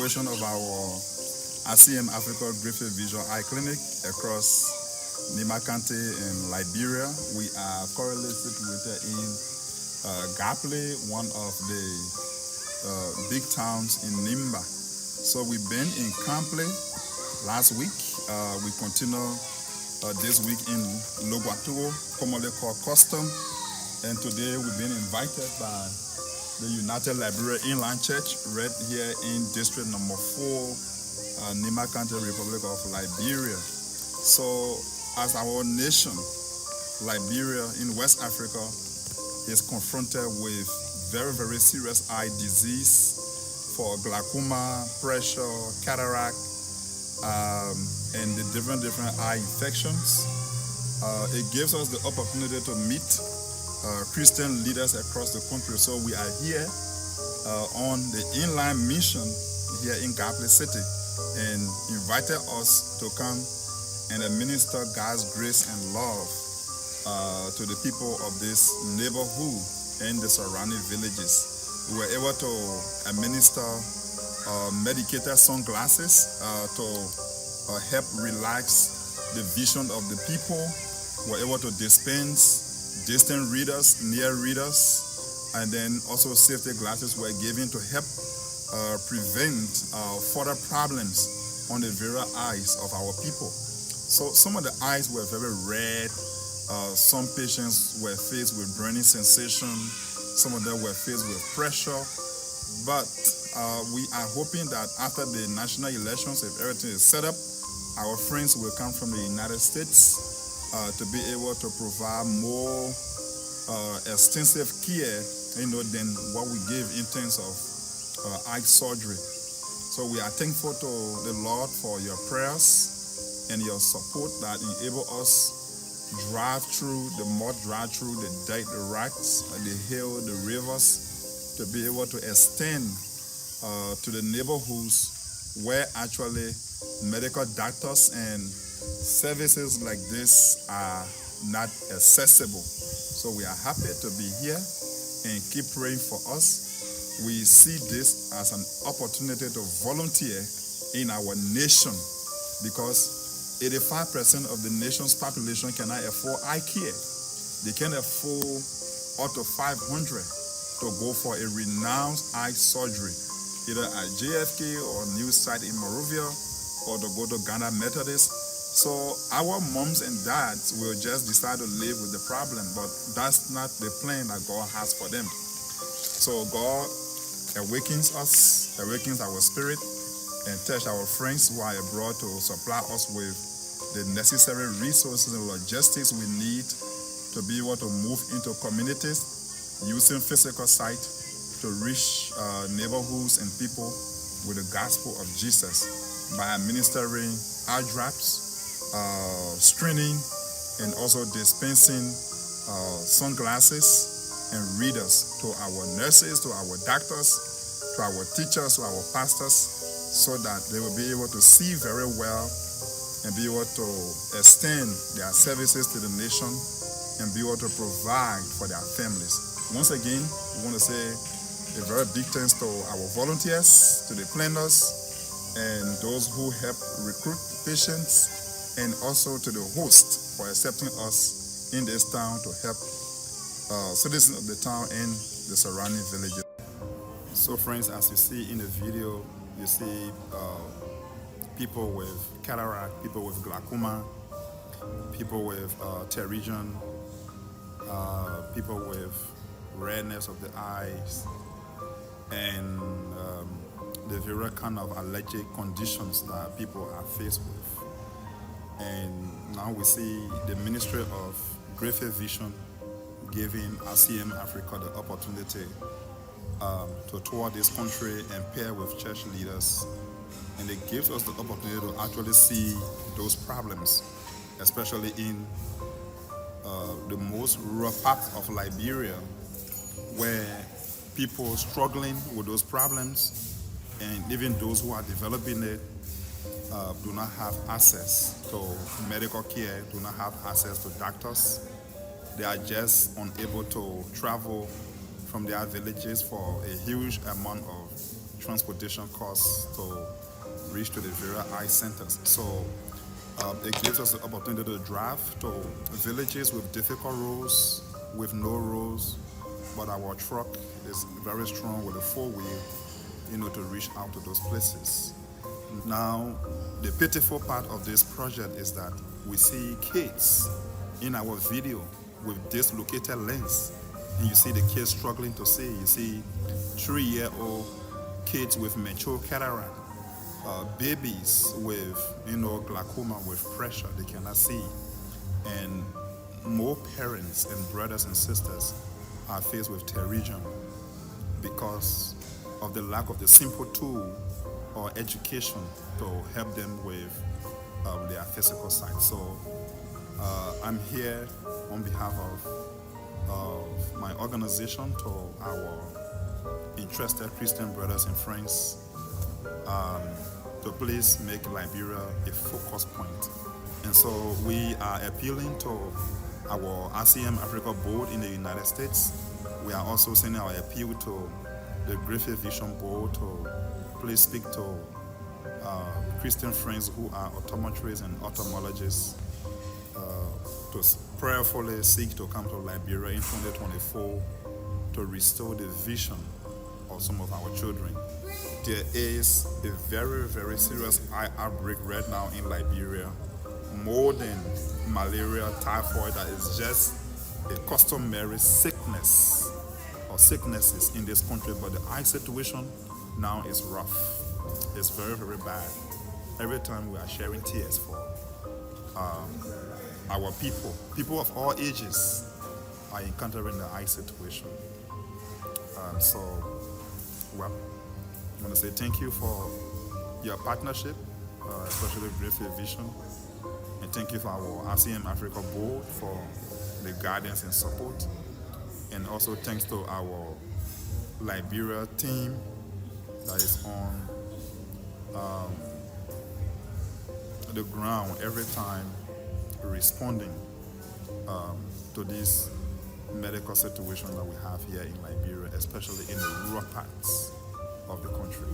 operation of our ICM Africa Griffith Visual Eye Clinic across Nima County in Liberia. We are currently situated in Gaple, one of the big towns in Nimba. So we've been in Kample last week. We continue this week in Logwatuo, commonly called Custom. And today we've been invited by the United Liberia Inland Church right here in District number 4, Nima County, Republic of Liberia. So as our nation, Liberia in West Africa is confronted with very, very serious eye disease for glaucoma, pressure, cataract, and the different eye infections. It gives us the opportunity to meet Christian leaders across the country. So we are here on the inline mission here in Gaple City and invited us to come and administer God's grace and love to the people of this neighborhood and the surrounding villages. We were able to administer medicated sunglasses to help relax the vision of the people. We were able to dispense distant readers, near readers, and then also safety glasses were given to help prevent further problems on the various eyes of our people. So some of the eyes were very red. Some patients were faced with burning sensation. Some of them were faced with pressure. But we are hoping that after the national elections, if everything is set up, our friends will come from the United States to be able to provide more extensive care, than what we give in terms of eye surgery. So we are thankful to the Lord for your prayers and your support that enable us drive through the mud, drive through the dirt, the rocks, the hill, the rivers, to be able to extend to the neighborhoods where actually medical doctors and services like this are not accessible. So we are happy to be here and keep praying for us. We see this as an opportunity to volunteer in our nation because 85% of the nation's population cannot afford eye care. They can afford up to $500 to go for a renowned eye surgery, either at JFK or new site in Monrovia, or to go to Ghana Methodist. So our moms and dads will just decide to live with the problem, but that's not the plan that God has for them. So God awakens us, awakens our spirit, and touch our friends who are abroad to supply us with the necessary resources and logistics we need to be able to move into communities using physical sight to reach neighborhoods and people with the gospel of Jesus by administering eye drops, screening, and also dispensing sunglasses and readers to our nurses, to our doctors, to our teachers, to our pastors, so that they will be able to see very well and be able to extend their services to the nation and be able to provide for their families. Once again, we want to say a very big thanks to our volunteers, to the planners, and those who help recruit patients, and also to the host for accepting us in this town to help citizens of the town and the surrounding villages. So friends, as you see in the video, you see people with cataract, people with glaucoma, people with pterygium, people with redness of the eyes, and the various kind of allergic conditions that people are faced with. And now we see the Ministry of Griffith Vision giving ICM Africa the opportunity to tour this country and pair with church leaders. And it gives us the opportunity to actually see those problems, especially in the most rural parts of Liberia, where people struggling with those problems, and even those who are developing it, do not have access to medical care, do not have access to doctors. They are just unable to travel from their villages for a huge amount of transportation costs to reach to the various eye centers. So it gives us the opportunity to drive to villages with difficult roads, with no roads, but our truck is very strong with a four-wheel, to reach out to those places. Now, the pitiful part of this project is that we see kids in our video with dislocated lens, and you see the kids struggling to see. You see 3-year-old kids with mature cataract, babies with glaucoma, with pressure they cannot see, and more parents and brothers and sisters are faced with pterygium because of the lack of the simple tool or education to help them with their physical sight. So I'm here on behalf of my organization to our interested Christian brothers and friends to please make Liberia a focus point. And so we are appealing to our ICM Africa board in the United States. We are also sending our appeal to the Griffith Vision board to please speak to Christian friends who are optometrists and ophthalmologists to prayerfully seek to come to Liberia in 2024 to restore the vision of some of our children. There is a very, very serious eye outbreak right now in Liberia, more than malaria, typhoid, that is just a customary sickness or sicknesses in this country, but the eye situation now is rough. It's very, very bad. Every time we are sharing tears for our people of all ages are encountering the eye situation. Well, I want to say thank you for your partnership, especially Griffith Vision, and thank you for our ICM Africa board for the guidance and support, and also thanks to our Liberia team that is on the ground every time responding to this medical situation that we have here in Liberia, especially in the rural parts of the country.